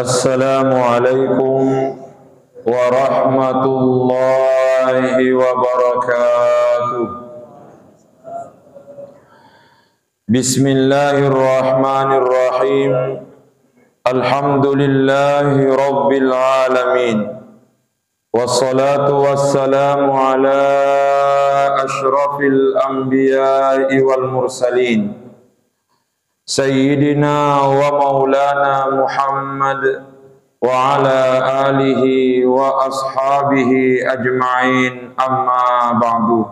Assalamualaikum warahmatullahi wabarakatuh. Bismillahirrahmanirrahim. Alhamdulillahi rabbil alamin. Wassalatu wassalamu ala ashrafil anbiya'i wal mursalin Sayyidina wa maulana Muhammad wa ala alihi wa ashabihi ajma'in, amma ba'du.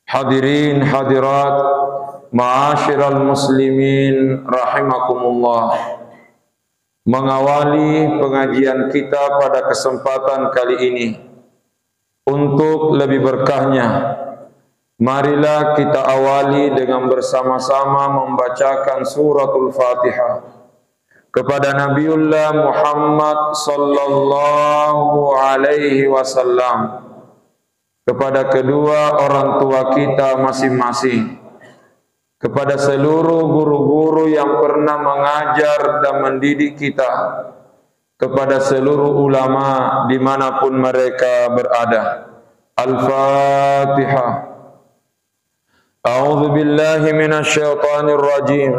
Hadirin hadirat ma'asyiral muslimin rahimakumullah. Mengawali pengajian kita pada kesempatan kali ini, untuk lebih berkahnya, marilah kita awali dengan bersama-sama membacakan suratul Fatihah kepada Nabiullah Muhammad sallallahu alaihi wasallam, kepada kedua orang tua kita masing-masing, kepada seluruh guru-guru yang pernah mengajar dan mendidik kita, kepada seluruh ulama dimanapun mereka berada. Al-Fatihah. A'udzu billahi minasy syaithanir rajim.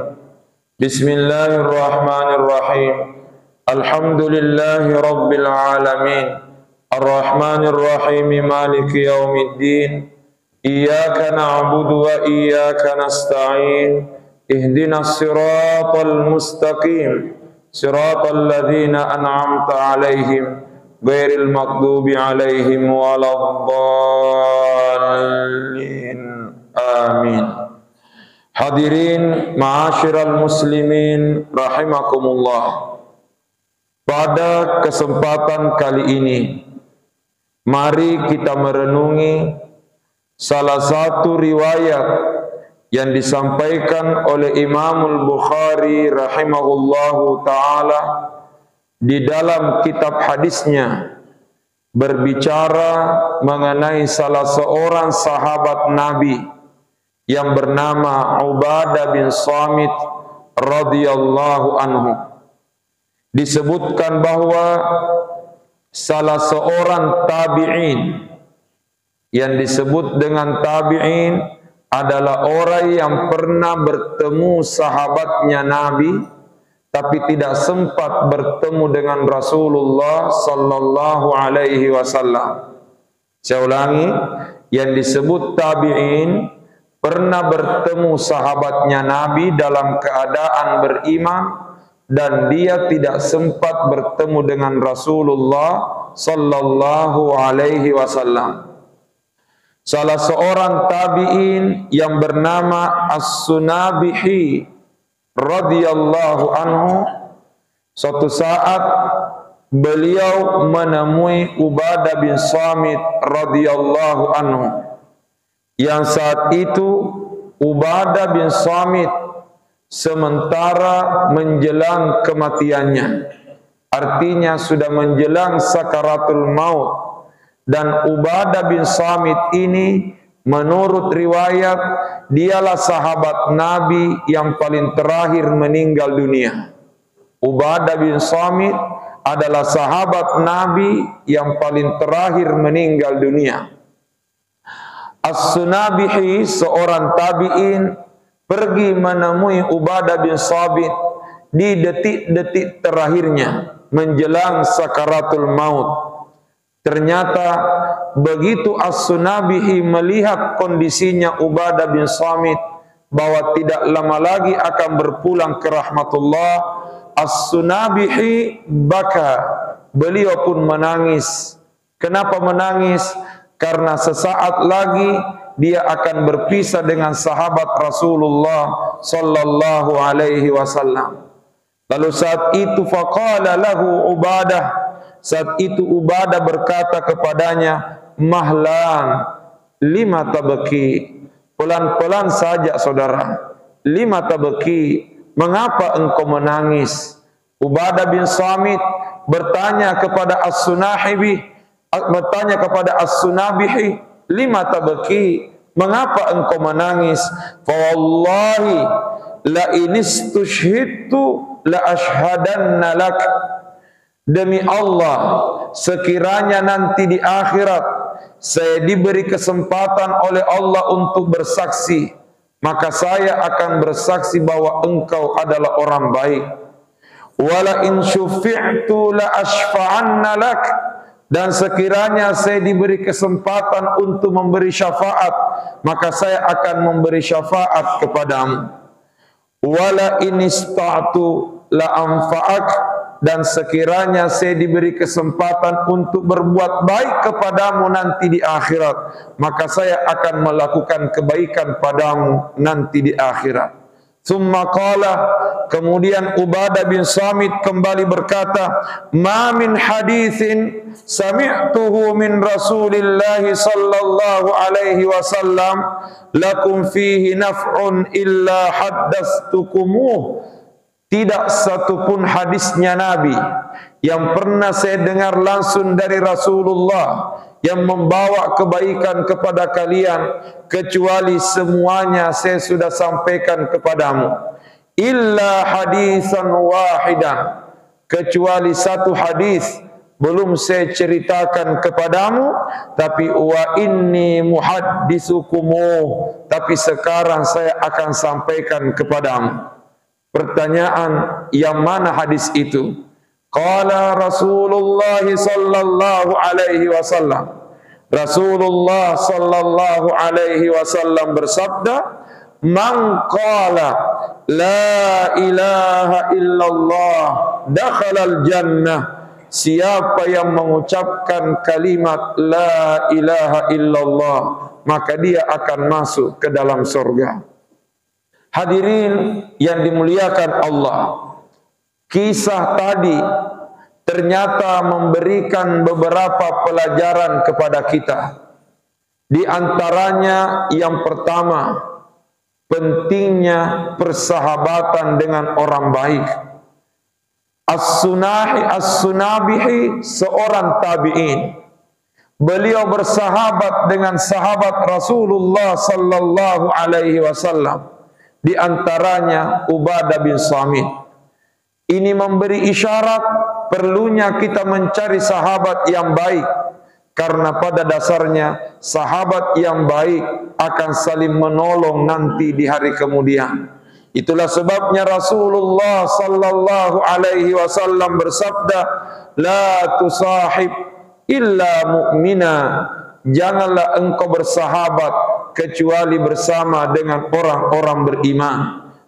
Bismillahirrahmanirrahim. Alhamdulillahi rabbil alamin. Arrahmanir rahim, maliki yaumiddin. Iyyaka na'budu wa iyyaka nasta'in. Ihdinas siratal mustaqim. Siratal ladzina an'amta 'alaihim ghairil maghdubi 'alaihim waladdallin. Amin. Hadirin ma'asyiral muslimin rahimakumullah. Pada kesempatan kali ini, mari kita merenungi salah satu riwayat yang disampaikan oleh Imamul Bukhari rahimahullahu ta'ala di dalam kitab hadisnya, berbicara mengenai salah seorang sahabat Nabi yang bernama Ubadah bin Samit radhiyallahu anhu. Disebutkan bahwa salah seorang tabi'in, yang disebut dengan tabi'in adalah orang yang pernah bertemu sahabatnya Nabi tapi tidak sempat bertemu dengan Rasulullah sallallahu alaihi wasallam. Saya ulangi, yang disebut tabi'in pernah bertemu sahabatnya Nabi dalam keadaan beriman dan dia tidak sempat bertemu dengan Rasulullah sallallahu alaihi wasallam. Salah seorang tabi'in yang bernama As-Sunabihi radhiyallahu anhu, suatu saat beliau menemui Ubadah bin Samit radhiyallahu anhu, yang saat itu Ubadah bin Samit sementara menjelang kematiannya, artinya sudah menjelang sakaratul maut. Dan Ubadah bin Samit ini menurut riwayat dialah sahabat Nabi yang paling terakhir meninggal dunia. Ubadah bin Samit adalah sahabat Nabi yang paling terakhir meninggal dunia. As-Sunabihi, seorang tabi'in, pergi menemui Ubadah bin Samit di detik-detik terakhirnya menjelang sakaratul maut. Ternyata begitu As-Sunabihi melihat kondisinya Ubadah bin Samit bahwa tidak lama lagi akan berpulang ke rahmatullah, As-Sunabihi baka, beliau pun menangis. Kenapa menangis? Karena sesaat lagi dia akan berpisah dengan sahabat Rasulullah sallallahu alaihi wasallam. Lalu saat itu faqala lahu Ubadah, saat itu Ubadah berkata kepadanya, mahlan, lima tabaki, pelan-pelan saja saudara, lima tabaki, mengapa engkau menangis? Ubadah bin Samit bertanya kepada As-Sunabihi, lima tabaki, mengapa engkau menangis? Fa wallahi la inistushhidtu la ashhadanna lak, demi Allah, sekiranya nanti di akhirat saya diberi kesempatan oleh Allah untuk bersaksi, maka saya akan bersaksi bahwa engkau adalah orang baik. Wala in syufi'tu la ashfa'anna lak, dan sekiranya saya diberi kesempatan untuk memberi syafaat, maka saya akan memberi syafaat kepadamu. Wala in ista'tu la anfa'ak, dan sekiranya saya diberi kesempatan untuk berbuat baik kepadamu nanti di akhirat, maka saya akan melakukan kebaikan padamu nanti di akhirat. Thumma qala, kemudian Ubadah bin Samit kembali berkata, ma min hadithin sami'tuhu min Rasulillah sallallahu alaihi wasallam lakum fihi naf'un illa haddatstukumuh. Tidak satupun hadisnya Nabi yang pernah saya dengar langsung dari Rasulullah yang membawa kebaikan kepada kalian, kecuali semuanya saya sudah sampaikan kepadamu. Illa hadisan wahidan, kecuali satu hadis belum saya ceritakan kepadamu, tapi wa inni muhaddisukumuh, tapi sekarang saya akan sampaikan kepadamu. Pertanyaan, yang mana hadis itu? Qala Rasulullah sallallahu alaihi wasallam. Rasulullah sallallahu alaihi wasallam bersabda, "Man qala la ilaha illallah dakhalal jannah." Siapa yang mengucapkan kalimat la ilaha illallah, maka dia akan masuk ke dalam surga. Hadirin yang dimuliakan Allah, kisah tadi ternyata memberikan beberapa pelajaran kepada kita. Di antaranya yang pertama, pentingnya persahabatan dengan orang baik. As-Sunabihi seorang tabi'in. Beliau bersahabat dengan sahabat Rasulullah sallallahu alaihi wasallam. Di antaranya Ubadah bin Samit. Ini memberi isyarat perlunya kita mencari sahabat yang baik, karena pada dasarnya sahabat yang baik akan saling menolong nanti di hari kemudian. Itulah sebabnya Rasulullah sallallahu alaihi wasallam bersabda, la tusahib illa mu'mina, janganlah engkau bersahabat kecuali bersama dengan orang-orang beriman.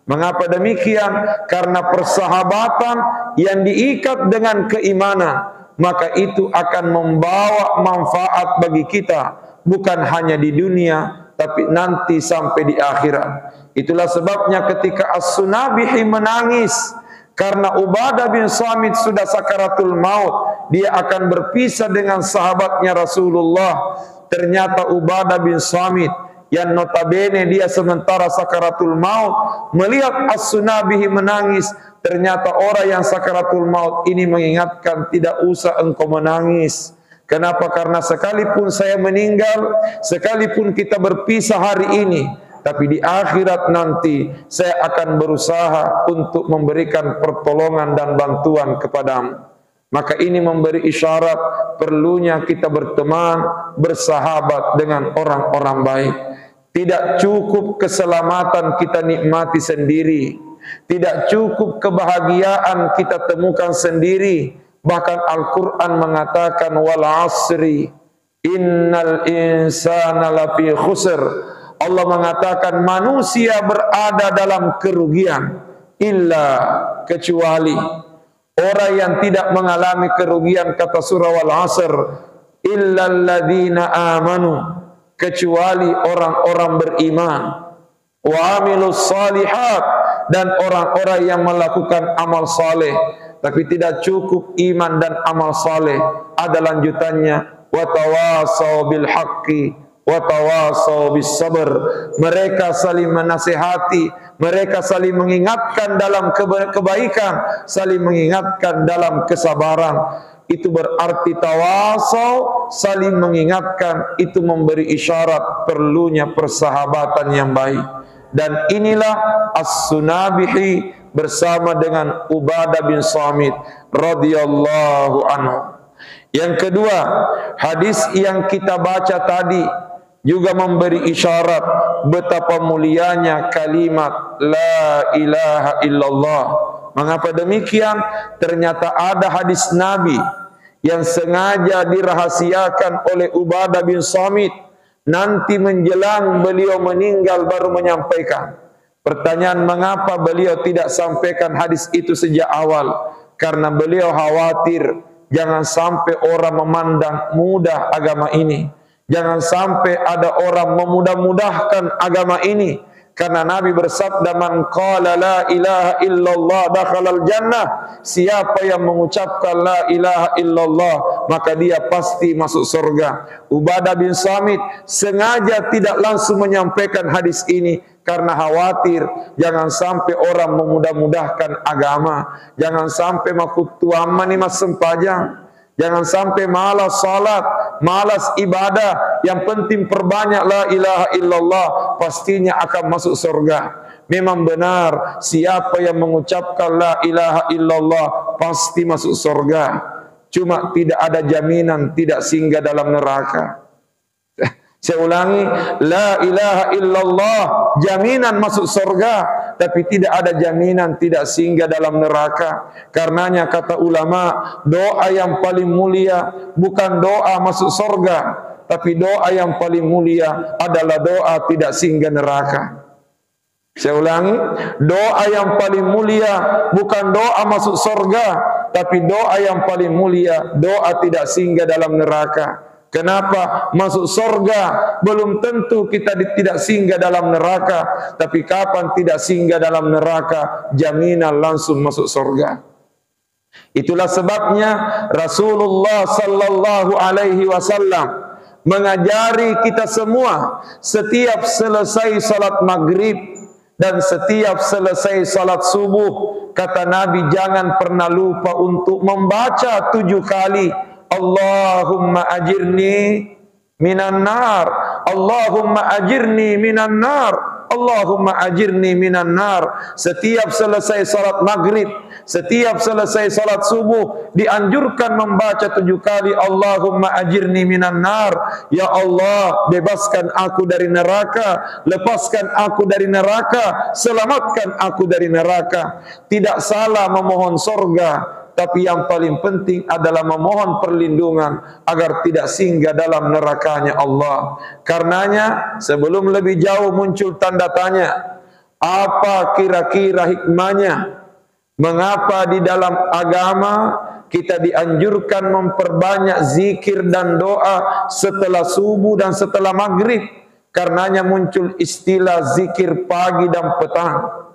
Mengapa demikian? Karena persahabatan yang diikat dengan keimanan, maka itu akan membawa manfaat bagi kita, bukan hanya di dunia, tapi nanti sampai di akhirat. Itulah sebabnya ketika As-Sunabihi menangis karena Ubadah bin Samit sudah sakaratul maut, dia akan berpisah dengan sahabatnya Rasulullah. Ternyata Ubadah bin Samit yang notabene dia sementara sakaratul maut melihat As-Sunabihi menangis. Ternyata orang yang sakaratul maut ini mengingatkan, tidak usah engkau menangis. Kenapa? Karena sekalipun saya meninggal, sekalipun kita berpisah hari ini, tapi di akhirat nanti saya akan berusaha untuk memberikan pertolongan dan bantuan kepadamu. Maka ini memberi isyarat perlunya kita berteman, bersahabat dengan orang-orang baik. Tidak cukup keselamatan kita nikmati sendiri, tidak cukup kebahagiaan kita temukan sendiri. Bahkan Al-Quran mengatakan wal asri innal insana lafi khusr. Allah mengatakan manusia berada dalam kerugian, illa kecuali orang yang tidak mengalami kerugian, kata surah wal asr, illa alladzina amanu, kecuali orang-orang beriman, wa amilus salihat, dan orang-orang yang melakukan amal saleh. Tapi tidak cukup iman dan amal saleh, ada lanjutannya, wa tawasau bil haqqi wa tawasau bis sabr. Mereka saling menasihati, mereka saling mengingatkan dalam kebaikan, saling mengingatkan dalam kesabaran. Itu berarti tawasau, saling mengingatkan, itu memberi isyarat perlunya persahabatan yang baik. Dan inilah As-Sunabihi bersama dengan Ubadah bin Samit radhiyallahu anhu. Yang kedua, hadis yang kita baca tadi juga memberi isyarat betapa mulianya kalimat la ilaha illallah. Mengapa demikian? Ternyata ada hadis Nabi yang sengaja dirahasiakan oleh Ubadah bin Samit, nanti menjelang beliau meninggal baru menyampaikan. Pertanyaan, mengapa beliau tidak sampaikan hadis itu sejak awal? Karena beliau khawatir jangan sampai orang memandang mudah agama ini, jangan sampai ada orang memudah-mudahkan agama ini. Karena Nabi bersabda, man qala la ilaha illallah dakhalal jannah, siapa yang mengucapkan la ilaha illallah maka dia pasti masuk surga. Ubadah bin Samit sengaja tidak langsung menyampaikan hadis ini karena khawatir jangan sampai orang memudah-mudahkan agama, jangan sampai makutuaman ni mas sempajang, jangan sampai malas salat, malas ibadah. Yang penting perbanyak la ilaha illallah, pastinya akan masuk surga. Memang benar, siapa yang mengucapkan la ilaha illallah pasti masuk surga. Cuma tidak ada jaminan tidak singgah dalam neraka. Saya ulangi, la ilaha illallah jaminan masuk surga, tapi tidak ada jaminan tidak singgah dalam neraka. Karenanya kata ulama, doa yang paling mulia bukan doa masuk surga, tapi doa yang paling mulia adalah doa tidak singgah neraka. Saya ulangi, doa yang paling mulia bukan doa masuk surga, tapi doa yang paling mulia doa tidak singgah dalam neraka. Kenapa? Masuk surga belum tentu kita tidak singgah dalam neraka, tapi kapan tidak singgah dalam neraka, jaminan langsung masuk surga. Itulah sebabnya Rasulullah sallallahu alaihi wasallam mengajari kita semua setiap selesai salat maghrib dan setiap selesai salat subuh, kata Nabi, jangan pernah lupa untuk membaca 7 kali Allahumma ajirni minan nar, Allahumma ajirni minan nar, Allahumma ajirni minan nar. Setiap selesai salat maghrib, setiap selesai salat subuh dianjurkan membaca 7 kali Allahumma ajirni minan nar. Ya Allah, bebaskan aku dari neraka, lepaskan aku dari neraka, selamatkan aku dari neraka. Tidak salah memohon surga, tapi yang paling penting adalah memohon perlindungan agar tidak singgah dalam nerakanya Allah. Karenanya sebelum lebih jauh muncul tanda tanya, apa kira-kira hikmahnya? Mengapa di dalam agama kita dianjurkan memperbanyak zikir dan doa setelah subuh dan setelah maghrib? Karenanya muncul istilah zikir pagi dan petang.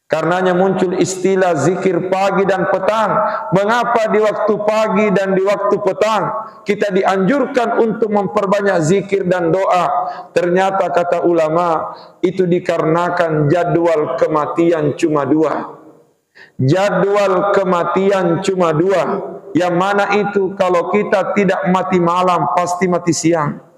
Karenanya muncul istilah zikir pagi dan petang. Mengapa di waktu pagi dan di waktu petang kita dianjurkan untuk memperbanyak zikir dan doa? Ternyata kata ulama, itu dikarenakan jadwal kematian cuma 2. Jadwal kematian cuma 2. Yang mana itu? Kalau kita tidak mati malam, pasti mati siang.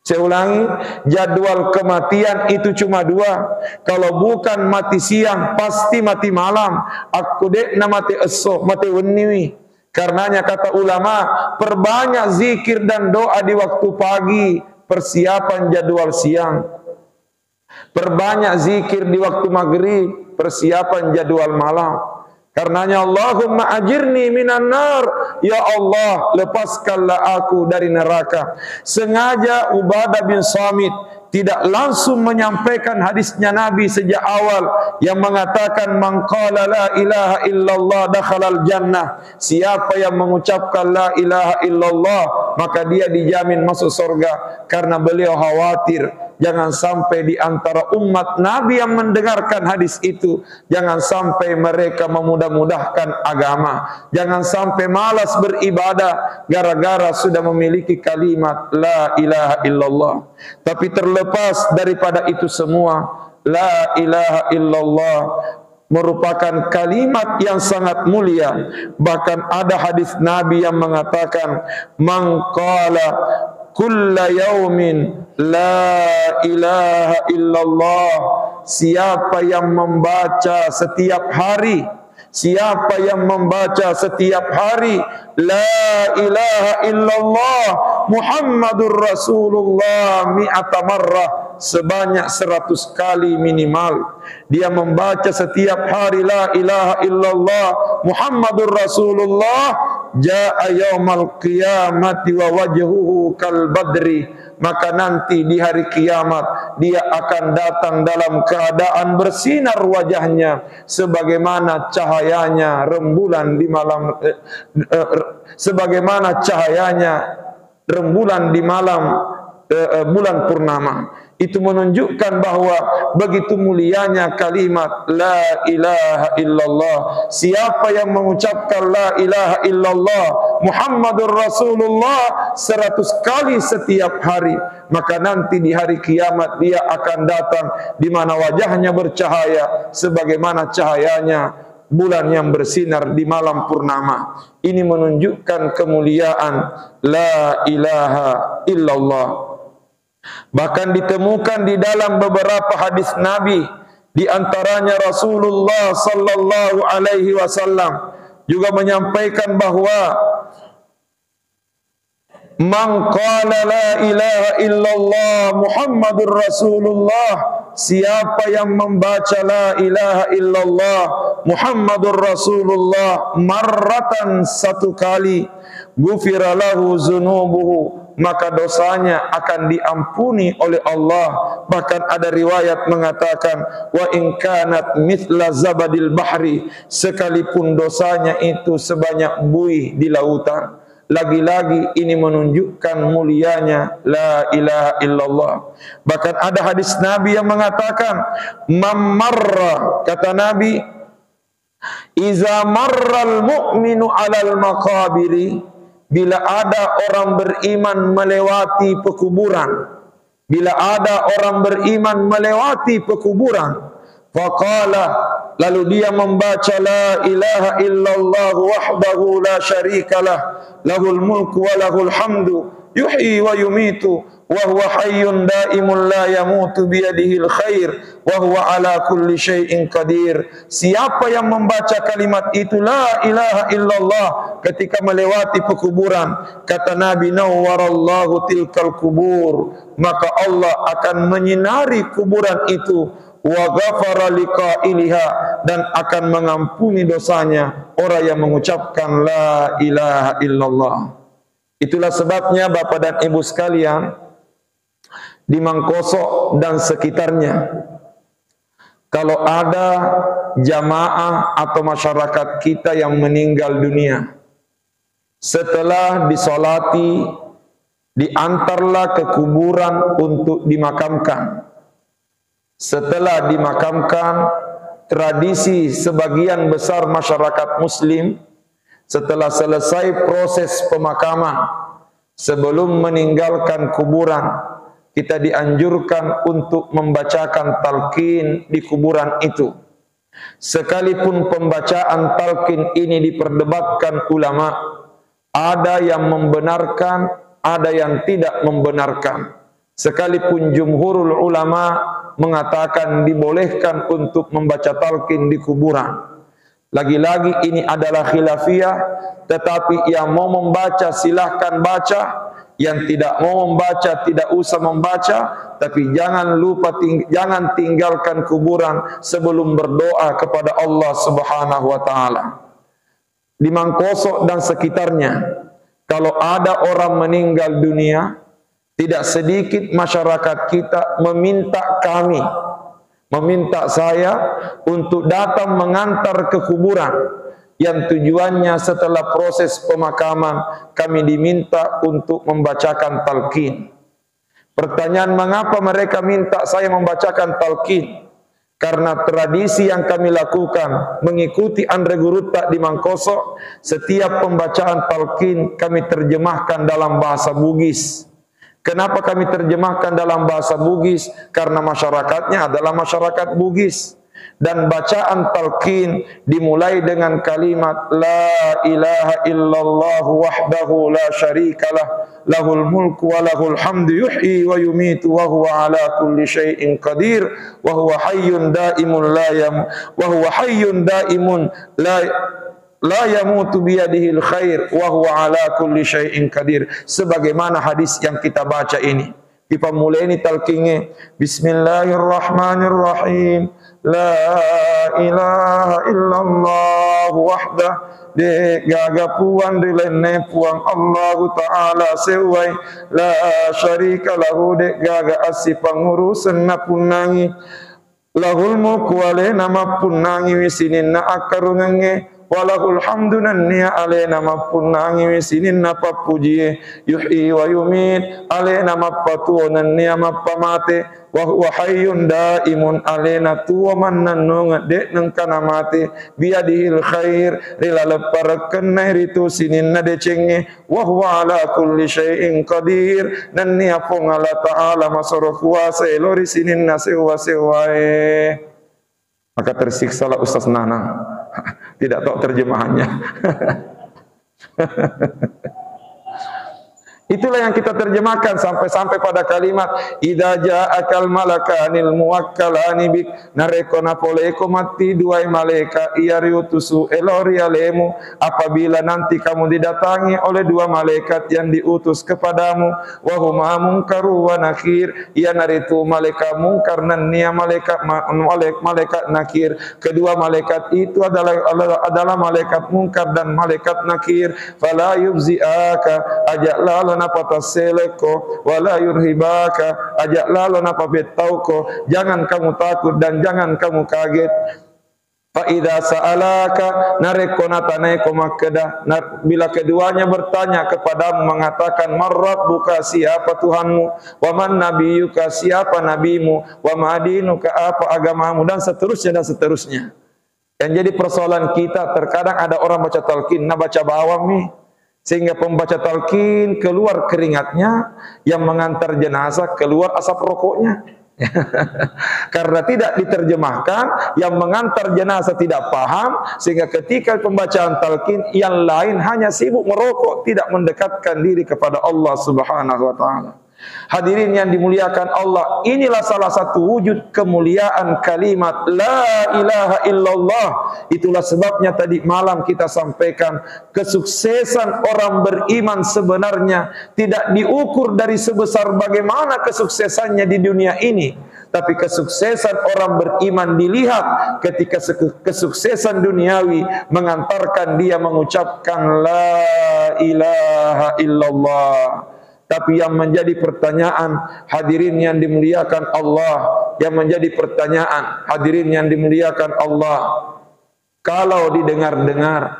Saya ulangi, jadwal kematian itu cuma 2. Kalau bukan mati siang, pasti mati malam. Aku dek na mati esok, mati wenni. Karenanya kata ulama, perbanyak zikir dan doa di waktu pagi, persiapan jadwal siang. Perbanyak zikir di waktu maghrib, persiapan jadwal malam. Karenanya Allahumma ajirni minan nar, ya Allah, lepaskanlah aku dari neraka. Sengaja Ubadah bin Samit tidak langsung menyampaikan hadisnya Nabi sejak awal yang mengatakan man qala la ilaha illallah dakhalal jannah. Siapa yang mengucapkan la ilaha illallah maka dia dijamin masuk surga. Karena beliau khawatir jangan sampai di antara umat Nabi yang mendengarkan hadis itu, jangan sampai mereka memudah-mudahkan agama, jangan sampai malas beribadah gara-gara sudah memiliki kalimat la ilaha illallah. Tapi terlepas daripada itu semua, la ilaha illallah merupakan kalimat yang sangat mulia. Bahkan ada hadis Nabi yang mengatakan, man qala kulla yaumin la ilaha illallah siapa yang membaca setiap hari, siapa yang membaca setiap hari la ilaha illallah Muhammadur Rasulullah mi'ata marrah, sebanyak 100 kali minimal dia membaca setiap hari la ilaha illallah Muhammadur Rasulullah, jaa yaumal qiyamati wa wajhuhu kal badri, maka nanti di hari kiamat dia akan datang dalam keadaan bersinar wajahnya sebagaimana cahayanya rembulan di malam sebagaimana cahayanya rembulan di malam bulan purnama. Itu menunjukkan bahwa begitu mulianya kalimat la ilaha illallah. Siapa yang mengucapkan la ilaha illallah Muhammadur Rasulullah 100 kali setiap hari, maka nanti di hari kiamat dia akan datang di mana wajahnya bercahaya sebagaimana cahayanya bulan yang bersinar di malam purnama. Ini menunjukkan kemuliaan la ilaha illallah. Bahkan ditemukan di dalam beberapa hadis Nabi, di antaranya Rasulullah sallallahu alaihi wasallam juga menyampaikan bahwa man qala la ilaha illallah Muhammadur Rasulullah, siapa yang membaca la ilaha illallah Muhammadur Rasulullah marratan, satu kali, ghufira lahu zunubuhu, maka dosanya akan diampuni oleh Allah. Bahkan ada riwayat mengatakan wa in kanat mithla zabadil bahri, sekalipun dosanya itu sebanyak buih di lautan. Lagi-lagi ini menunjukkan mulianya la ilaha illallah. Bahkan ada hadis Nabi yang mengatakan mammarra, kata Nabi, iza marral mu'minu alal maqabiri, bila ada orang beriman melewati pekuburan, bila ada orang beriman melewati pekuburan, faqala, lalu dia membaca la ilaha illallah wahdahu la syarikalah, lahul mulku wa lahul hamdu, yuhyi wa yumitu, wa huwa hayyun daimun la yamutu biyadihil khair, wa huwa ala kulli syai'in qadir. Siapa yang membaca kalimat itu la ilaha illallah ketika melewati pekuburan, kata Nabi, nawwarallahu tilkal kubur, maka Allah akan menyinari kuburan itu, wa ghafara liqailiha, dan akan mengampuni dosanya orang yang mengucapkan la ilaha illallah. Itulah sebabnya Bapak dan Ibu sekalian, di Mangkosok dan sekitarnya, kalau ada jamaah atau masyarakat kita yang meninggal dunia, setelah disolati, diantarlah ke kuburan untuk dimakamkan. Setelah dimakamkan, tradisi sebagian besar masyarakat muslim, setelah selesai proses pemakaman, sebelum meninggalkan kuburan, kita dianjurkan untuk membacakan talqin di kuburan itu. Sekalipun pembacaan talqin ini diperdebatkan ulama, ada yang membenarkan, ada yang tidak membenarkan. Sekalipun jumhurul ulama mengatakan dibolehkan untuk membaca talqin di kuburan. Lagi-lagi ini adalah khilafiyah, tetapi yang mau membaca silahkan baca, yang tidak mau membaca tidak usah membaca, tapi jangan lupa jangan tinggalkan kuburan sebelum berdoa kepada Allah Subhanahu wa taala. Di Mangkosok dan sekitarnya, kalau ada orang meninggal dunia, tidak sedikit masyarakat kita meminta kami, meminta saya untuk datang mengantar ke kuburan, yang tujuannya setelah proses pemakaman kami diminta untuk membacakan talqin. Pertanyaan, mengapa mereka minta saya membacakan talqin? Karena tradisi yang kami lakukan mengikuti Andre Gurutta di Mangkosok, setiap pembacaan talqin kami terjemahkan dalam bahasa Bugis. Kenapa kami terjemahkan dalam bahasa Bugis? Karena masyarakatnya adalah masyarakat Bugis. Dan bacaan talqin dimulai dengan kalimat La ilaha illallah wahdahu la syarikalah lahul mulku wa lahul hamdu yuhyi wa yumitu wa huwa ala kulli syai'in qadir wa huwa hayyun daimun la yamutu biyadihil khair wa huwa ala kulli syai'in qadir. Sebagaimana hadis yang kita baca ini. Kita mulai ini talqinnya Bismillahirrahmanirrahim. La ilaha illallah wahdah de gaga puan de lenne puang Allah Ta'ala sewai la syarika lahu de gaga asi pangurusan na punangi lahul mulku wale nama punangi wisinin na akarungange walahul hamdu nanniya alena mapunangi wisinin napa puji yuhyi wa yumit alena mapatu nanniya mapamate wa huwa hayyun daimun alena tuwa mannanung de nang kana mate biadihil khair rila leparaken ritu sinin na decenge wa huwa ala kulli syai'in qadir nanniya pongala ta'ala masara kuasa elori sinin na sewa-sewae. Maka tersiksalah Ustaz Nanang, tidak tahu terjemahannya. Itulah yang kita terjemahkan sampai pada kalimat idza ja'akal malakanil muwakkalani bik narekona poleko mati dua malaika iariutusu elori alemu apabila nanti kamu didatangi oleh dua malaikat yang diutus kepadamu wa huma munkaru wa nakir ia naritu malaikat munkar dan nia malaikat nakir. Kedua malaikat itu adalah malaikat munkar dan malaikat nakir. Fala yubzi'aka ajaklah napa taseleko wala yurhibaka ajak lalo napa betauko jangan kamu takut dan jangan kamu kaget. Fa idza sa'alaka narekona tanaiko makkada bila keduanya bertanya kepadamu mengatakan marrabbuka siapa Tuhanmu wa man nabiyuka siapa nabimu wa madinuka apa agamamu dan seterusnya. Yang jadi persoalan kita terkadang ada orang baca talqin nah baca bawang nih sehingga pembaca talqin keluar keringatnya, yang mengantar jenazah keluar asap rokoknya. Karena tidak diterjemahkan, yang mengantar jenazah tidak paham, sehingga ketika pembacaan talqin yang lain hanya sibuk merokok, tidak mendekatkan diri kepada Allah Subhanahu wa taala. Hadirin yang dimuliakan Allah, inilah salah satu wujud kemuliaan kalimat La ilaha illallah. Itulah sebabnya tadi malam kita sampaikan kesuksesan orang beriman sebenarnya tidak diukur dari sebesar bagaimana kesuksesannya di dunia ini, tapi kesuksesan orang beriman dilihat ketika kesuksesan duniawi mengantarkan dia mengucapkan La ilaha illallah. Tapi yang menjadi pertanyaan hadirin yang dimuliakan Allah, yang menjadi pertanyaan hadirin yang dimuliakan Allah, kalau didengar-dengar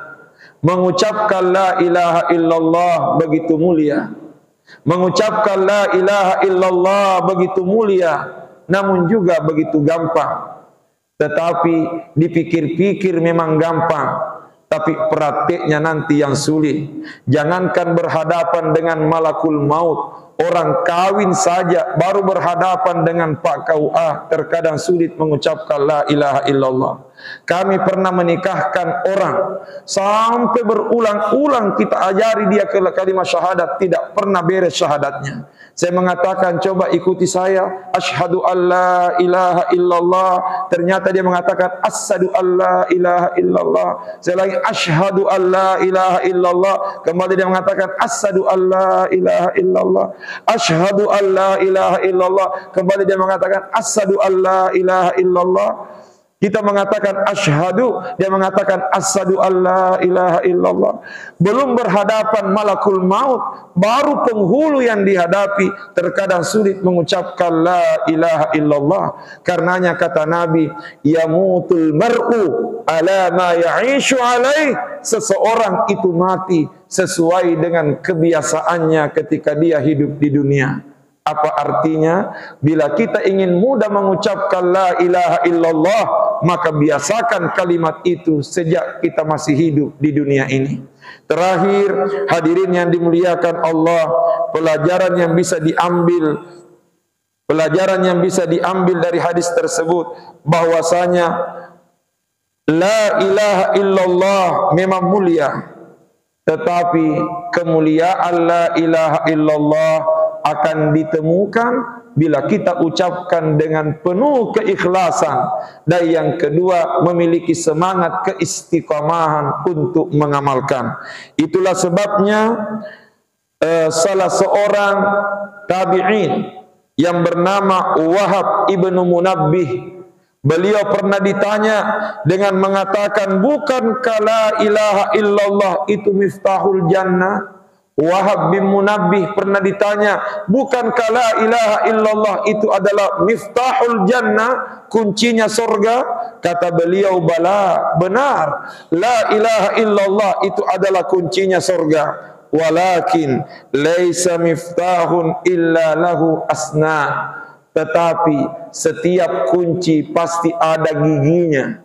mengucapkan la ilaha illallah begitu mulia, mengucapkan la ilaha illallah begitu mulia, namun juga begitu gampang, tetapi dipikir-pikir memang gampang, tapi praktiknya nanti yang sulit. Jangankan berhadapan dengan malakul maut, orang kawin saja baru berhadapan dengan Pak KUA terkadang sulit mengucapkan la ilaha illallah. Kami pernah menikahkan orang sampai berulang-ulang kita ajari dia ke kalimat syahadat, tidak pernah beres syahadatnya. Saya mengatakan coba ikuti saya, asyhadu alla ilaha illallah. Ternyata dia mengatakan asyhadu alla ilaha illallah. Saya lagi asyhadu alla ilaha illallah. Kembali dia mengatakan asyhadu alla ilaha illallah. Asyhadu alla ilaha illallah. Kembali dia mengatakan asyhadu alla ilaha illallah. Kita mengatakan asyhadu, dia mengatakan asyhadu alla ilaha illallah. Belum berhadapan malakul maut, baru penghulu yang dihadapi terkadang sulit mengucapkan la ilaha illallah. Karenanya kata Nabi, yamutul mar'u ala ma ya'ishu alaih. Seseorang itu mati sesuai dengan kebiasaannya ketika dia hidup di dunia. Apa artinya? Bila kita ingin mudah mengucapkan la ilaha illallah, maka biasakan kalimat itu sejak kita masih hidup di dunia ini. Terakhir, hadirin yang dimuliakan Allah, pelajaran yang bisa diambil Pelajaran yang bisa diambil dari hadis tersebut bahwasanya la ilaha illallah memang mulia, tetapi kemuliaan la ilaha illallah akan ditemukan bila kita ucapkan dengan penuh keikhlasan, dan yang kedua memiliki semangat keistiqamahan untuk mengamalkan. Itulah sebabnya salah seorang tabi'in yang bernama Wahab ibnu Munabbih, beliau pernah ditanya dengan mengatakan, bukankah la ilaha illallah itu miftahul jannah? Wahab bin Munabbih pernah ditanya, bukankah la ilaha illallah itu adalah miftahul jannah, kuncinya surga? Kata beliau, bala, benar, la ilaha illallah itu adalah kuncinya surga. Walakin laisa miftahun illa lahu asnan, tetapi setiap kunci pasti ada giginya.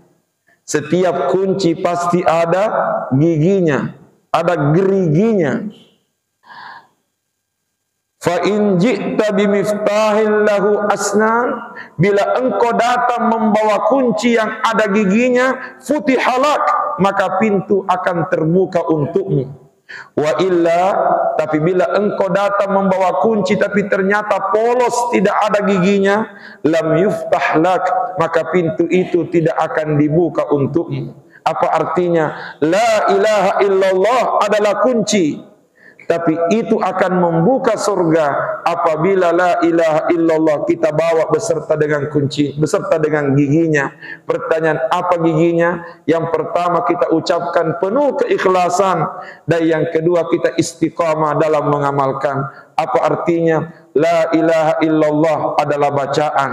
Setiap kunci pasti ada giginya, ada geriginya. Fa in ji'ta bimiftahil lahu asnan, bila engkau datang membawa kunci yang ada giginya, futihalak, maka pintu akan terbuka untukmu. Wa illa, tapi bila engkau datang membawa kunci tapi ternyata polos, tidak ada giginya, lam yuftah lak, maka pintu itu tidak akan dibuka untukmu. Apa artinya? La ilaha illallah adalah kunci, tapi itu akan membuka surga apabila la ilaha illallah kita bawa beserta dengan kunci, beserta dengan giginya. Pertanyaan, apa giginya? Yang pertama, kita ucapkan penuh keikhlasan, dan yang kedua kita istiqamah dalam mengamalkan. Apa artinya? La ilaha illallah adalah bacaan,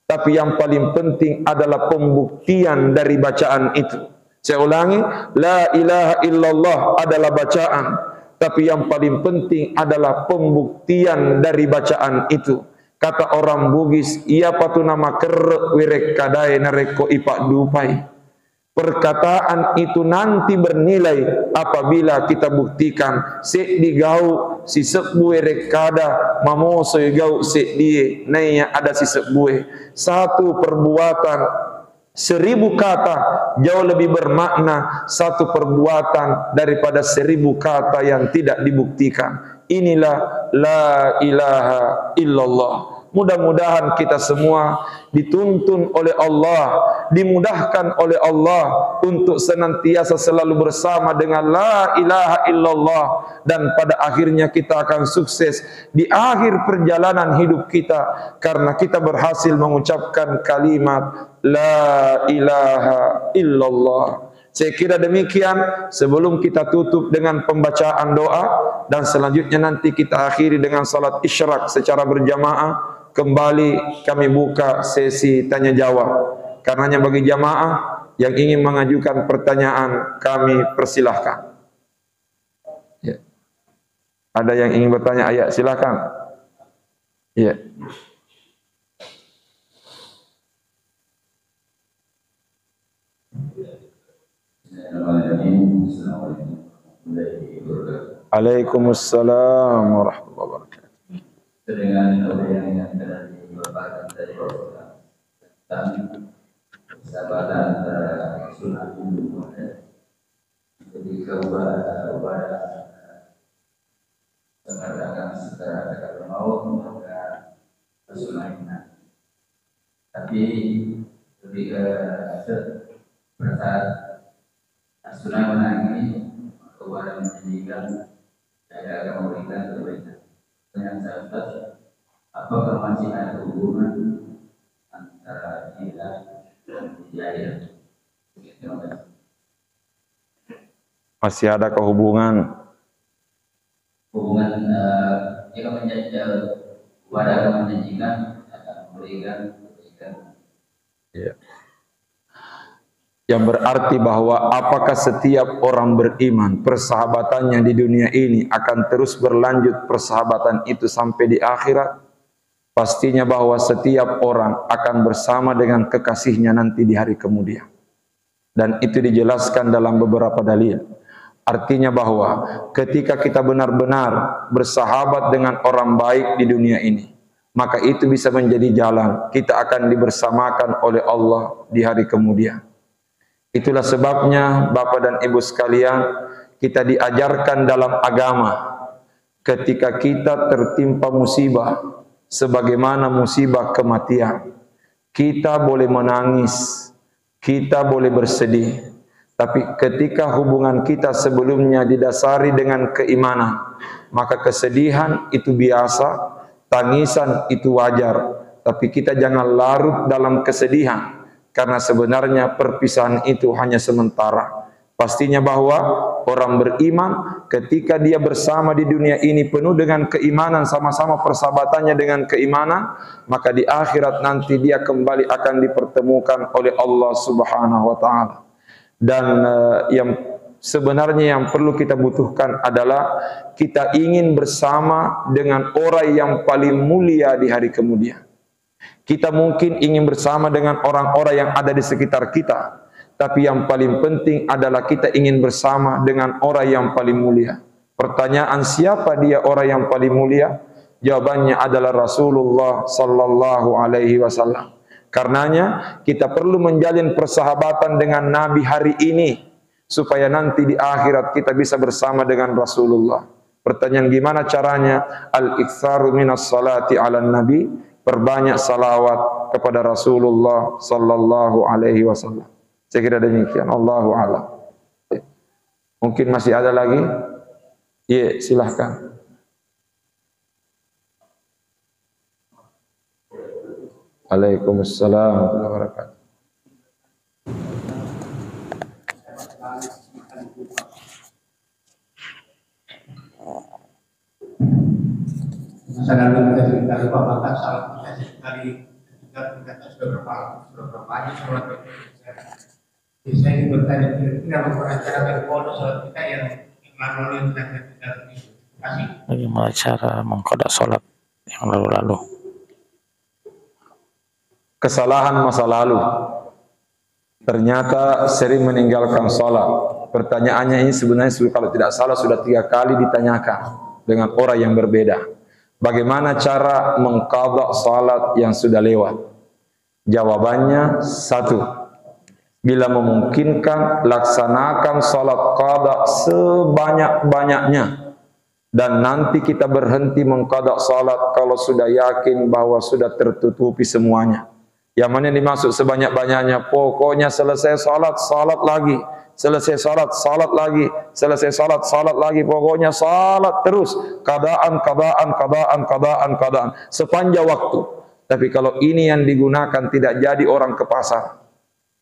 tapi yang paling penting adalah pembuktian dari bacaan itu. Saya ulangi, la ilaha illallah adalah bacaan, tapi yang paling penting adalah pembuktian dari bacaan itu. Kata orang Bugis, ia patu nama kerek wirek kadai nareko ipak dupai. Perkataan itu nanti bernilai apabila kita buktikan. Sek digau si sebue rekada mamoso gau sek die naya ada si sebue. Satu perbuatan 1000 kata jauh lebih bermakna satu perbuatan daripada 1000 kata yang tidak dibuktikan. Inilah la ilaha illallah. Mudah-mudahan kita semua dituntun oleh Allah, dimudahkan oleh Allah untuk senantiasa selalu bersama dengan la ilaha illallah, dan pada akhirnya kita akan sukses di akhir perjalanan hidup kita karena kita berhasil mengucapkan kalimat la ilaha illallah. Saya kira demikian sebelum kita tutup dengan pembacaan doa, dan selanjutnya nanti kita akhiri dengan salat isyraq secara berjamaah. Kembali kami buka sesi tanya jawab. Karenanya bagi jamaah yang ingin mengajukan pertanyaan, kami persilahkan. Ya. Ada yang ingin bertanya, ayat silakan. Ya. Waalaikumsalam warahmatullahi wabarakatuh. Dengan apa yang telah dipaparkan dari Rasulullah tentang persahabatan antara Rasulullah dan ketika kepada mengatakan secara dekat maut maka Rasulullah ini. Tapi ketika bersaat Rasulullah menangis kepada menjadikan saya akan memberikan kebaikan. Dengan sahabat, apakah masih ada hubungan antara kita dan hidayah? Terima kasih. Masih ada kehubungan? Hubungan jika menjanjikan akan memberikan kebaikan. Ya. Yang berarti bahwa apakah setiap orang beriman persahabatannya di dunia ini akan terus berlanjut persahabatan itu sampai di akhirat? Pastinya bahwa setiap orang akan bersama dengan kekasihnya nanti di hari kemudian. Dan itu dijelaskan dalam beberapa dalil. Artinya bahwa ketika kita benar-benar bersahabat dengan orang baik di dunia ini, maka itu bisa menjadi jalan. Kita akan dibersamakan oleh Allah di hari kemudian. Itulah sebabnya Bapak dan Ibu sekalian, kita diajarkan dalam agama, ketika kita tertimpa musibah, sebagaimana musibah kematian, kita boleh menangis, kita boleh bersedih, tapi ketika hubungan kita sebelumnya didasari dengan keimanan, maka kesedihan itu biasa, tangisan itu wajar, tapi kita jangan larut dalam kesedihan, karena sebenarnya perpisahan itu hanya sementara. Pastinya bahwa orang beriman ketika dia bersama di dunia ini penuh dengan keimanan, sama-sama persahabatannya dengan keimanan, maka di akhirat nanti dia kembali akan dipertemukan oleh Allah Subhanahu wa taala. Dan yang sebenarnya yang perlu kita butuhkan adalah kita ingin bersama dengan orang yang paling mulia di hari kemudian. Kita mungkin ingin bersama dengan orang-orang yang ada di sekitar kita, tapi yang paling penting adalah kita ingin bersama dengan orang yang paling mulia. Pertanyaan, siapa dia orang yang paling mulia? Jawabannya adalah Rasulullah sallallahu alaihi wasallam. Karenanya kita perlu menjalin persahabatan dengan Nabi hari ini, supaya nanti di akhirat kita bisa bersama dengan Rasulullah. Pertanyaan, gimana caranya? Al-iktsaru minas salati ala nabi, perbanyak salawat kepada Rasulullah sallallahu alaihi wasallam. Saya kira demikian. Allahu a'lam. Mungkin masih ada lagi? Iya, silahkan. Waalaikumsalam warahmatullahi wabarakatuh. Saya minta cerita lupa bahkan salah kita sekali juga berkata sudah berapa aja sholat. Jadi saya ingin bertanya, kira-kira bagaimana cara mengkodok sholat kita yang manual yang tidak kita kasih? Bagaimana cara mengkodok sholat yang lalu-lalu? Kesalahan masa lalu, ternyata sering meninggalkan sholat. Pertanyaannya ini sebenarnya kalau tidak salah sudah 3 kali ditanyakan dengan orang yang berbeda. Bagaimana cara mengqadha salat yang sudah lewat? Jawabannya 1. Bila memungkinkan, laksanakan salat qadha sebanyak-banyaknya. Dan nanti kita berhenti mengqadha salat kalau sudah yakin bahwa sudah tertutupi semuanya. Yang mana dimaksud sebanyak-banyaknya? Pokoknya selesai salat, salat lagi. Selesai salat, salat lagi. Selesai salat, salat lagi. Pokoknya salat terus. Qadaan sepanjang waktu. Tapi kalau ini yang digunakan, tidak jadi orang ke pasar.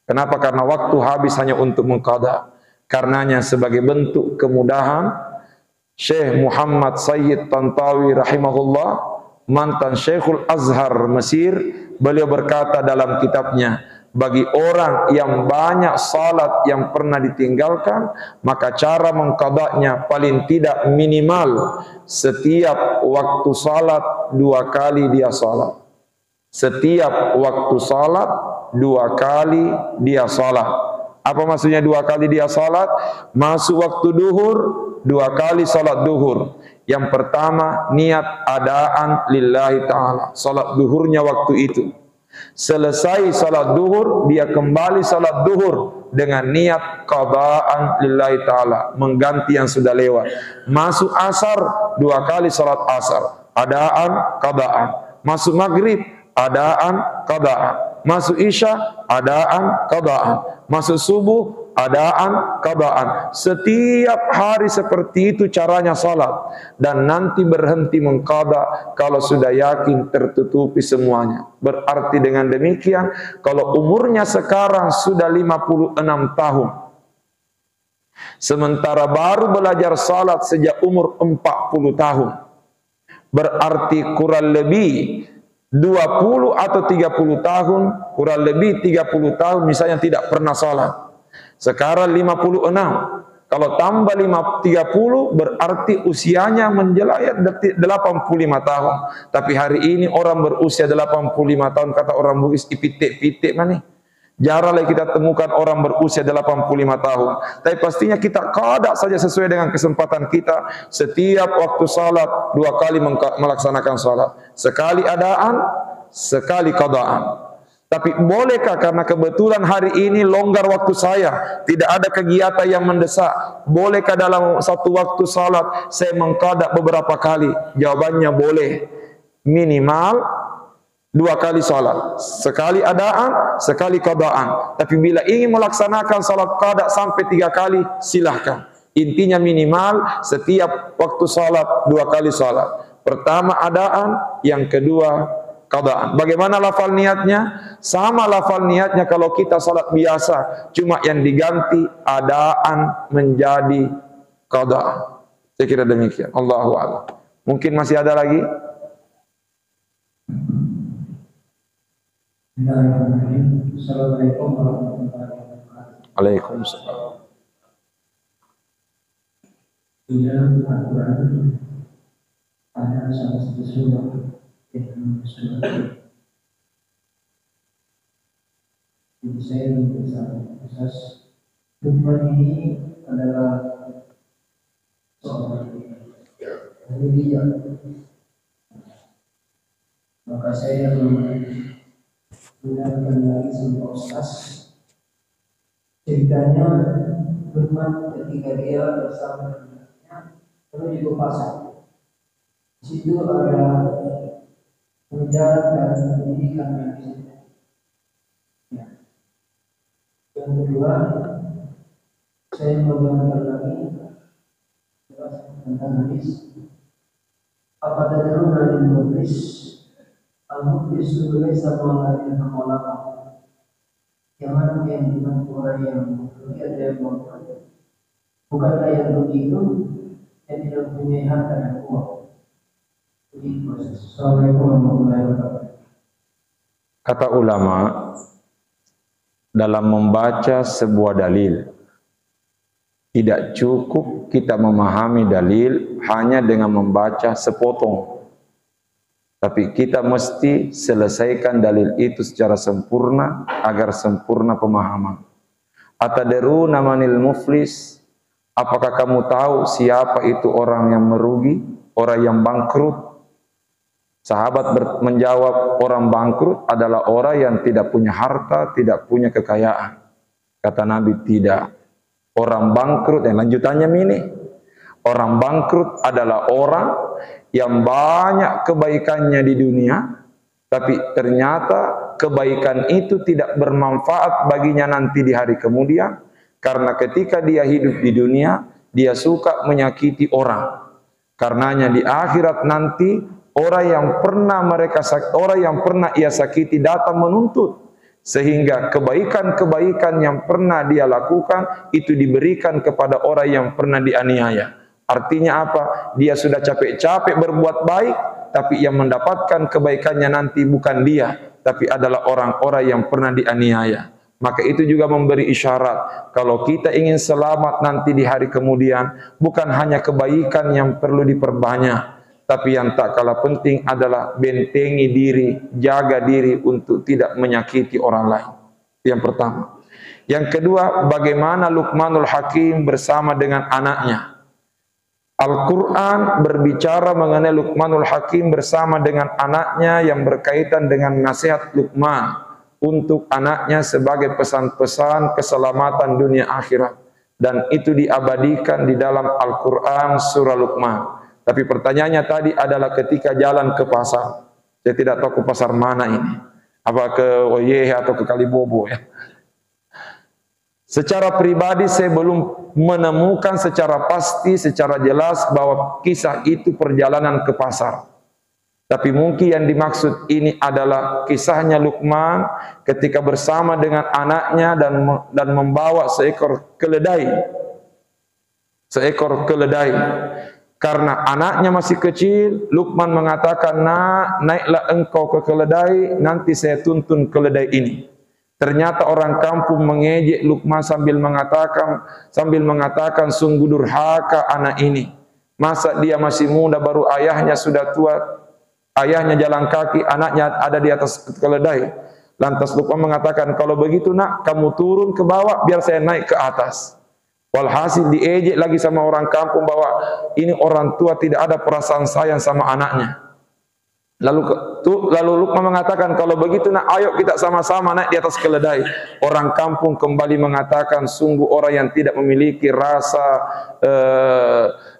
Kenapa? Karena waktu habis hanya untuk mengqada. Karenanya sebagai bentuk kemudahan, Syekh Muhammad Sayyid Tantawi rahimahullah, mantan Syekhul Azhar Mesir, beliau berkata dalam kitabnya, bagi orang yang banyak salat yang pernah ditinggalkan, maka cara mengqadanya paling tidak minimal setiap waktu salat 2 kali dia salat. Setiap waktu salat 2 kali dia salat. Apa maksudnya 2 kali dia salat? Masuk waktu duhur, 2 kali salat duhur. Yang pertama, niat adaan lillahi ta'ala, salat duhurnya waktu itu. Selesai salat duhur, dia kembali salat duhur dengan niat qadaan lillahi ta'ala, mengganti yang sudah lewat. Masuk asar, 2 kali salat asar, adaan, qadaan. Masuk maghrib, adaan, qadaan. Masuk isya, adaan, qadaan. Masuk subuh, adaan, qadaan. Setiap hari seperti itu caranya salat. Dan nanti berhenti mengqada kalau sudah yakin tertutupi semuanya. Berarti dengan demikian, kalau umurnya sekarang sudah 56 tahun, sementara baru belajar salat sejak umur 40 tahun, berarti kurang lebih 20 atau 30 tahun, kurang lebih 30 tahun misalnya tidak pernah salat. Sekarang 56. Kalau tambah 30 berarti usianya menjelayat 85 tahun. Tapi hari ini orang berusia 85 tahun, kata orang Bugis, ipitik-pitik mana? Jaranglah kita temukan orang berusia 85 tahun. Tapi pastinya kita qada saja sesuai dengan kesempatan kita. Setiap waktu salat 2 kali melaksanakan salat. Sekali adaan, sekali qadaan. Tapi bolehkah karena kebetulan hari ini longgar waktu saya, tidak ada kegiatan yang mendesak, bolehkah dalam satu waktu salat saya mengqada beberapa kali? Jawabannya boleh. Minimal 2 kali salat, sekali adaan, sekali qadaan. Tapi bila ingin melaksanakan salat qada sampai 3 kali, silahkan. Intinya minimal setiap waktu salat 2 kali salat. Pertama adaan, yang kedua qadaan. Bagaimana lafal niatnya? Sama lafal niatnya kalau kita salat biasa, cuma yang diganti adaan menjadi qadaan. Saya kira demikian. Allahu a'lam. Mungkin masih ada lagi? Assalamualaikum warahmatullahi wabarakatuh. Waalaikumsalam. Di dalam Al-Quran ada salah satu surah yang surat. Jadi saya ingin berusaha Luqman ini adalah seorang dia. Maka saya menggunakan lagi sama Ustaz. Ceritanya Luqman ketika dia bersama anaknya menuju ke pasar. Di situ ada pengajaran dan pendidikan yang di situ. Ya. Yang kedua, saya menggunakan lagi tentang hadis. Apa tadruna lil muflis? Al-muflis itu sama lain sama lama. Yang mana yang dengan orang yang rugi ada yang mampu, bukanlah yang rugi itu yang tidak punya harta dan uang. Assalamualaikum warahmatullahi wabarakatuh. Kata ulama, dalam membaca sebuah dalil, tidak cukup kita memahami dalil hanya dengan membaca sepotong. Tapi kita mesti selesaikan dalil itu secara sempurna agar sempurna pemahaman. Atadruna manil muflis? Apakah kamu tahu siapa itu orang yang merugi, orang yang bangkrut? Sahabat menjawab, orang bangkrut adalah orang yang tidak punya harta, tidak punya kekayaan. Kata Nabi, tidak. Orang bangkrut, yang lanjutannya ini, orang bangkrut adalah orang yang banyak kebaikannya di dunia, tapi ternyata kebaikan itu tidak bermanfaat baginya nanti di hari kemudian, karena ketika dia hidup di dunia, dia suka menyakiti orang. Karenanya di akhirat nanti, orang yang pernah ia sakiti datang menuntut, sehingga kebaikan-kebaikan yang pernah dia lakukan itu diberikan kepada orang yang pernah dianiaya. Artinya apa? Dia sudah capek-capek berbuat baik, tapi yang mendapatkan kebaikannya nanti bukan dia, tapi adalah orang-orang yang pernah dianiaya. Maka itu juga memberi isyarat, kalau kita ingin selamat nanti di hari kemudian, bukan hanya kebaikan yang perlu diperbanyak, tapi yang tak kalah penting adalah bentengi diri, jaga diri untuk tidak menyakiti orang lain. Yang pertama. Yang kedua, bagaimana Luqmanul Hakim bersama dengan anaknya. Al-Quran berbicara mengenai Luqmanul Hakim bersama dengan anaknya yang berkaitan dengan nasihat Luqman untuk anaknya sebagai pesan-pesan keselamatan dunia akhirat. Dan itu diabadikan di dalam Al-Quran surah Luqman. Tapi pertanyaannya tadi adalah ketika jalan ke pasar. Saya tidak tahu ke pasar mana ini. Apa ke Oyeh atau ke Kalibobo ya. Secara pribadi saya belum menemukan secara pasti, secara jelas bahwa kisah itu perjalanan ke pasar. Tapi mungkin yang dimaksud ini adalah kisahnya Luqman ketika bersama dengan anaknya dan membawa seekor keledai. Seekor keledai. Karena anaknya masih kecil, Luqman mengatakan, "Nak, naiklah engkau ke keledai, nanti saya tuntun keledai ini." Ternyata orang kampung mengejek Luqman sambil mengatakan sungguh durhaka anak ini. Masa dia masih muda baru ayahnya sudah tua, ayahnya jalan kaki, anaknya ada di atas keledai. Lantas Luqman mengatakan, kalau begitu nak, kamu turun ke bawah biar saya naik ke atas. Walhasil diejek lagi sama orang kampung bahwa ini orang tua tidak ada perasaan sayang sama anaknya. Lalu Luqman mengatakan, kalau begitu nak, ayo kita sama-sama naik di atas keledai. Orang kampung kembali mengatakan, sungguh orang yang tidak memiliki rasa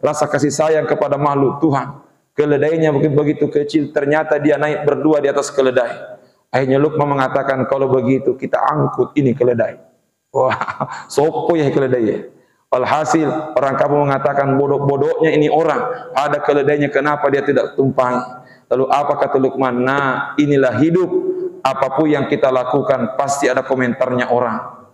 kasih sayang kepada makhluk Tuhan. Keledainya begitu kecil, ternyata dia naik berdua di atas keledai. Akhirnya Luqman mengatakan, kalau begitu kita angkut ini keledai. Wah, sopo ya keledai ya. Alhasil orang kampung mengatakan, bodoh-bodohnya ini orang, ada keledainya, kenapa dia tidak tumpangi? Lalu apa kata Luqman? Nah, inilah hidup. Apapun yang kita lakukan pasti ada komentarnya orang.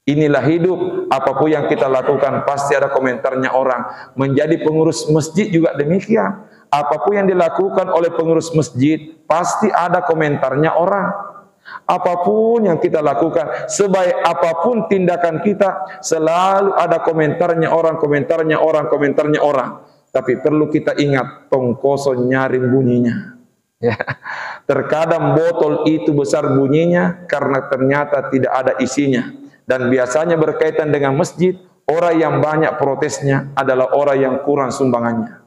Inilah hidup. Apapun yang kita lakukan pasti ada komentarnya orang. Menjadi pengurus masjid juga demikian. Apapun yang dilakukan oleh pengurus masjid pasti ada komentarnya orang. Apapun yang kita lakukan, sebaik apapun tindakan kita, selalu ada komentarnya orang, komentarnya orang, komentarnya orang. Tapi perlu kita ingat, tongkoso nyaring bunyinya. Ya. Terkadang botol itu besar bunyinya karena ternyata tidak ada isinya. Dan biasanya berkaitan dengan masjid, orang yang banyak protesnya adalah orang yang kurang sumbangannya.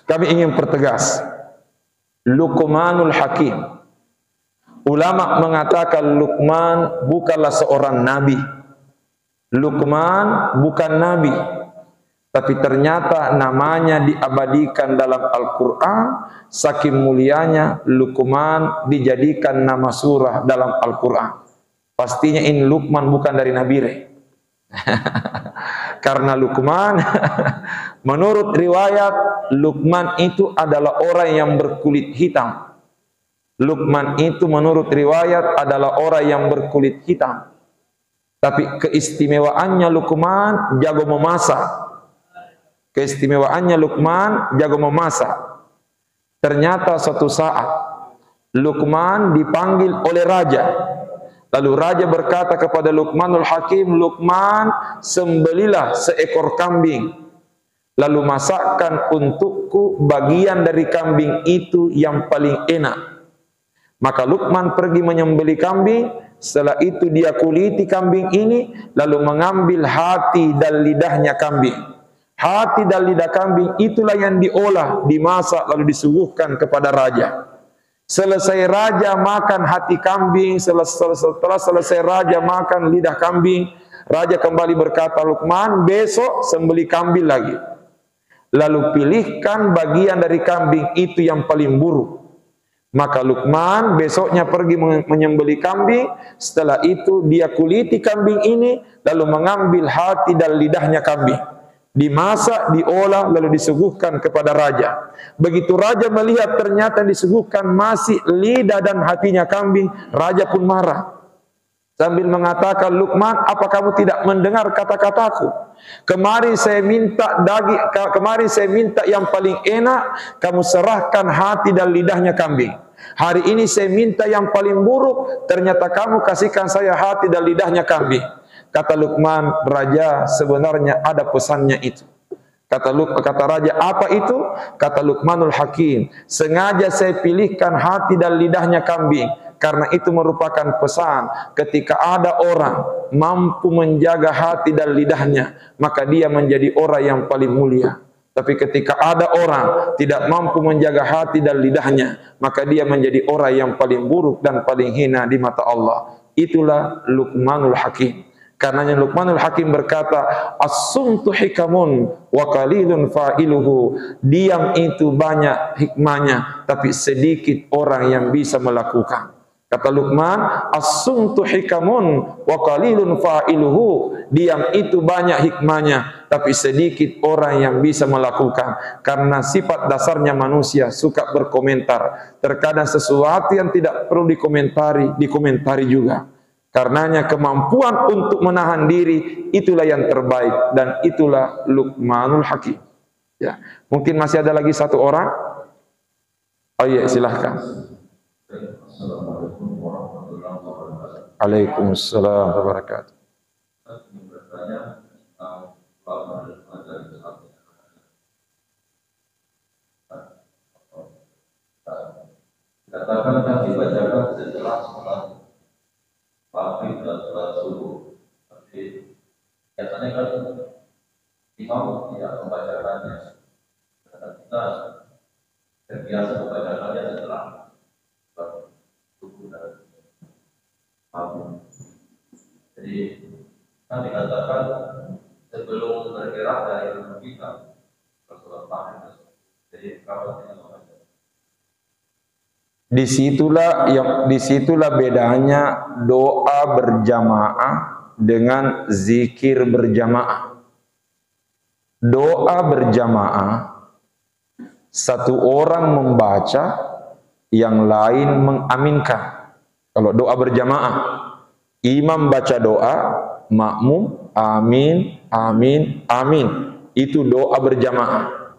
Kami ingin pertegas, Luqmanul Hakim. Ulama mengatakan Luqman bukanlah seorang nabi. Luqman bukan nabi. Tapi ternyata namanya diabadikan dalam Al-Quran. Saking mulianya Luqman dijadikan nama surah dalam Al-Quran. Pastinya ini Luqman bukan dari Nabi Re. Karena Luqman menurut riwayat Luqman itu adalah orang yang berkulit hitam. Luqman itu menurut riwayat adalah orang yang berkulit hitam. Tapi keistimewaannya Luqman jago memasak. Keistimewaannya Luqman jago memasak. Ternyata suatu saat Luqman dipanggil oleh raja. Lalu raja berkata kepada Luqmanul Hakim, Luqman, sembelilah seekor kambing. Lalu masakkan untukku bagian dari kambing itu yang paling enak. Maka Luqman pergi menyembelih kambing. Setelah itu dia kuliti kambing ini, lalu mengambil hati dan lidahnya kambing. Hati dan lidah kambing itulah yang diolah, dimasak, lalu disuguhkan kepada raja. Selesai raja makan hati kambing, setelah selesai raja makan lidah kambing, raja kembali berkata, Luqman, besok sembelih kambing lagi. Lalu pilihkan bagian dari kambing itu yang paling buruk. Maka Luqman besoknya pergi menyembelih kambing. Setelah itu dia kuliti kambing ini, lalu mengambil hati dan lidahnya kambing. Dimasak, diolah, lalu disuguhkan kepada raja. Begitu raja melihat ternyata disuguhkan masih lidah dan hatinya kambing, raja pun marah. Sambil mengatakan, Luqman, apa kamu tidak mendengar kata-kataku? Kemarin saya minta daging, kemarin saya minta yang paling enak, kamu serahkan hati dan lidahnya kambing. Hari ini saya minta yang paling buruk, ternyata kamu kasihkan saya hati dan lidahnya kambing. Kata Luqman, raja, sebenarnya ada pesannya itu. Kata raja, apa itu? Kata Luqmanul Hakim, sengaja saya pilihkan hati dan lidahnya kambing, karena itu merupakan pesan. Ketika ada orang mampu menjaga hati dan lidahnya, maka dia menjadi orang yang paling mulia. Tapi ketika ada orang tidak mampu menjaga hati dan lidahnya, maka dia menjadi orang yang paling buruk dan paling hina di mata Allah. Itulah Luqmanul Hakim. Karenanya Luqmanul Hakim berkata, as-sumtu hikamun wa qalilun fa'iluhu. Diam itu banyak hikmahnya, tapi sedikit orang yang bisa melakukan. Kata Luqman, as-sumtu hikamun wa qalilun fa'iluhu. Diam itu banyak hikmahnya, tapi sedikit orang yang bisa melakukan. Karena sifat dasarnya manusia suka berkomentar. Terkadang sesuatu yang tidak perlu dikomentari juga. Karenanya kemampuan untuk menahan diri itulah yang terbaik, dan itulah Luqmanul Hakim. Ya, mungkin masih ada lagi satu orang. Oh iya, silahkan. Assalamualaikum warahmatullahi wabarakatuh. Waalaikumsalam warahmatullahi wabarakatuh. Katakanlah di imam tidak membacakannya, karena kita terbiasa membacakannya setelah tubuh dan makmum. Jadi kan dikatakan sebelum bergerak dari rumah kita bersolat tahiyat. Jadi kalau tidak membaca, disitulah bedanya doa berjamaah dengan zikir berjamaah. Doa berjamaah, satu orang membaca, yang lain mengaminkan. Kalau doa berjamaah, imam baca doa, makmum amin, amin, amin. Itu doa berjamaah.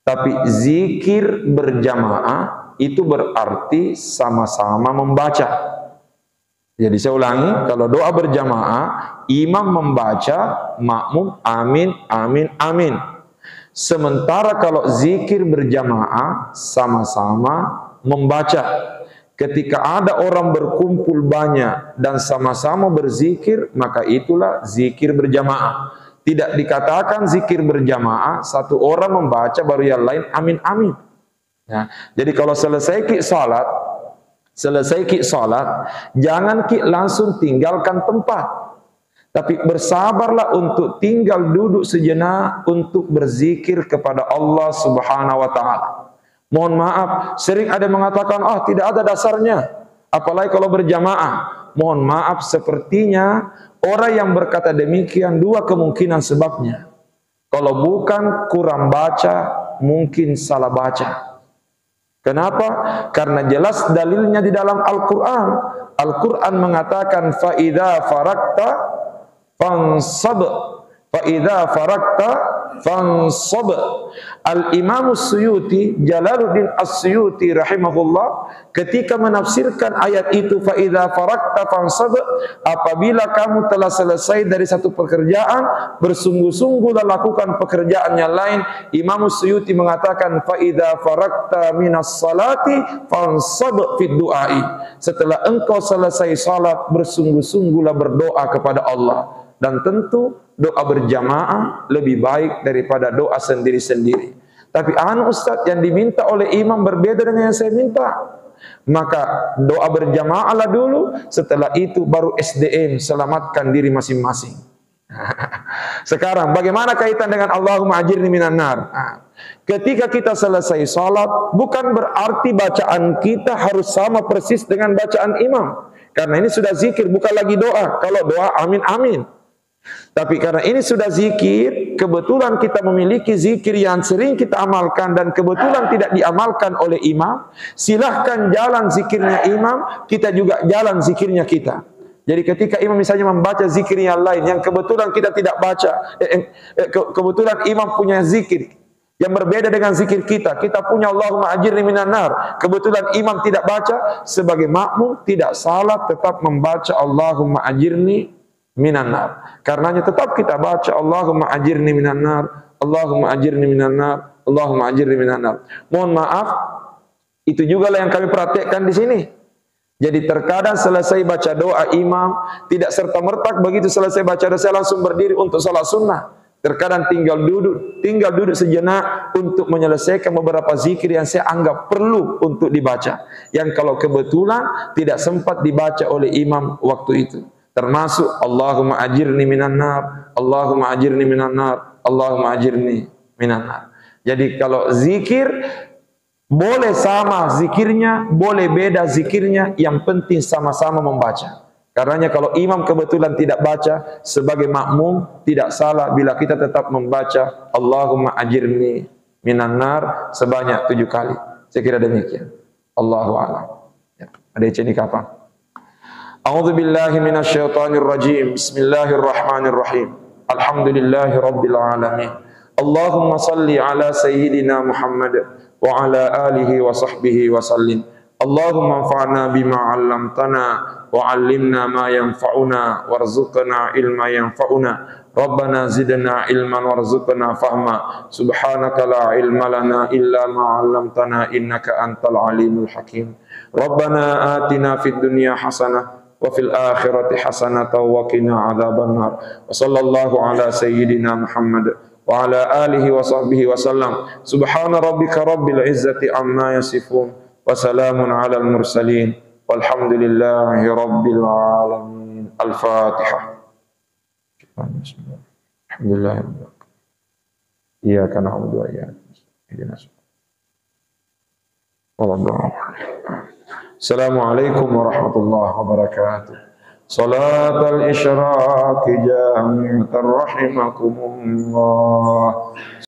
Tapi zikir berjamaah itu berarti sama-sama membaca. Jadi saya ulangi, kalau doa berjamaah, imam membaca, makmum amin, amin, amin. Sementara kalau zikir berjamaah, sama-sama membaca. Ketika ada orang berkumpul banyak dan sama-sama berzikir, maka itulah zikir berjamaah. Tidak dikatakan zikir berjamaah, satu orang membaca baru yang lain amin, amin. Ya. Jadi kalau selesai ki salat, jangan ki langsung tinggalkan tempat. Tapi bersabarlah untuk tinggal duduk sejenak untuk berzikir kepada Allah Subhanahu wa taala. Mohon maaf, sering ada yang mengatakan, tidak ada dasarnya, apalagi kalau berjamaah. Mohon maaf, sepertinya orang yang berkata demikian dua kemungkinan sebabnya. Kalau bukan kurang baca, mungkin salah baca. Kenapa? Karena jelas dalilnya di dalam Al-Quran. Al-Quran mengatakan فَإِذَا فَرَقْتَ فَانْصَبْ فَإِذَا فَرَقْتَ فَانْصَبْ. Al-Imam As-Suyuti, Jalaluddin As-Suyuti rahimahullah, ketika menafsirkan ayat itu فَإِذَا فَرَقْتَ فَانْصَبْ, apabila kamu telah selesai dari satu pekerjaan, bersungguh-sungguhlah lakukan pekerjaan yang lain. Imam As-Suyuti mengatakan فَإِذَا فَرَقْتَ مِنَ الصَّلَاةِ فَانْصَبْ فِي الدُّعَاءِ. Setelah engkau selesai salat, bersungguh-sungguhlah berdoa kepada Allah. Dan tentu doa berjamaah lebih baik daripada doa sendiri-sendiri. Tapi Ustaz, yang diminta oleh imam berbeda dengan yang saya minta. Maka doa berjamaahlah dulu, setelah itu baru SDM, selamatkan diri masing-masing. Sekarang bagaimana kaitan dengan Allahumma ajirni minan nar? Ketika kita selesai salat, bukan berarti bacaan kita harus sama persis dengan bacaan imam. Karena ini sudah zikir, bukan lagi doa. Kalau doa amin, amin. Tapi karena ini sudah zikir, kebetulan kita memiliki zikir yang sering kita amalkan dan kebetulan tidak diamalkan oleh imam, silahkan jalan zikirnya imam, kita juga jalan zikirnya kita. Jadi ketika imam misalnya membaca zikir yang lain yang kebetulan kita tidak baca, kebetulan imam punya zikir yang berbeda dengan zikir kita, kita punya Allahumma ajirni minan nar, kebetulan imam tidak baca, sebagai makmum tidak salah tetap membaca Allahumma ajirni minan nar. Karenanya tetap kita baca Allahumma ajirni minan nar, Allahumma ajirni minan nar, Allahumma ajirni minan nar. Mohon maaf, itu juga lah yang kami perhatikan di sini. Jadi terkadang selesai baca doa imam, tidak serta-merta begitu selesai baca doa saya langsung berdiri untuk salat sunnah. Terkadang tinggal duduk sejenak untuk menyelesaikan beberapa zikir yang saya anggap perlu untuk dibaca, yang kalau kebetulan tidak sempat dibaca oleh imam waktu itu. Termasuk Allahumma ajirni minan nar, Allahumma ajirni minan nar, Allahumma ajirni minan nar. Jadi kalau zikir boleh sama zikirnya, boleh beda zikirnya, yang penting sama-sama membaca. Karenanya kalau imam kebetulan tidak baca, sebagai makmum tidak salah bila kita tetap membaca Allahumma ajirni minan nar sebanyak 7 kali. Saya kira demikian. Allahu a'lam. Ya, ada ini kapan? A'udzu billahi minasyaitonir rajim. Bismillahirrahmanirrahim. Alhamdulillahi rabbil alamin. Allahumma salli ala sayyidina Muhammad wa ala alihi wa sahbihi wa sallim. Allahumma anfa'na bima 'allamtana wa 'allimna ma yanfa'una warzuqna ilma yanfa'una. Rabbana zidna ilman warzuqna fahma. Subhanaka la ilma lana illa ma 'allamtana innaka antal alimul hakim. Rabbana atina fid dunya hasanah wa fil akhirati hasanatan wa qina adzabannar. Wa sallallahu ala sayyidina Muhammad wa ala alihi wa sahbihi wa sallam. Subhana rabbika rabbil izzati amma yasifun wa salamun alal mursalin walhamdulillahi rabbil alamin. Al-Fatihah. Alhamdulillah. Iyyaka na'budu wa iyyaka nasta'in. Assalamualaikum warahmatullahi wabarakatuh. Salatul isyraq jami'atan rahimakumullah.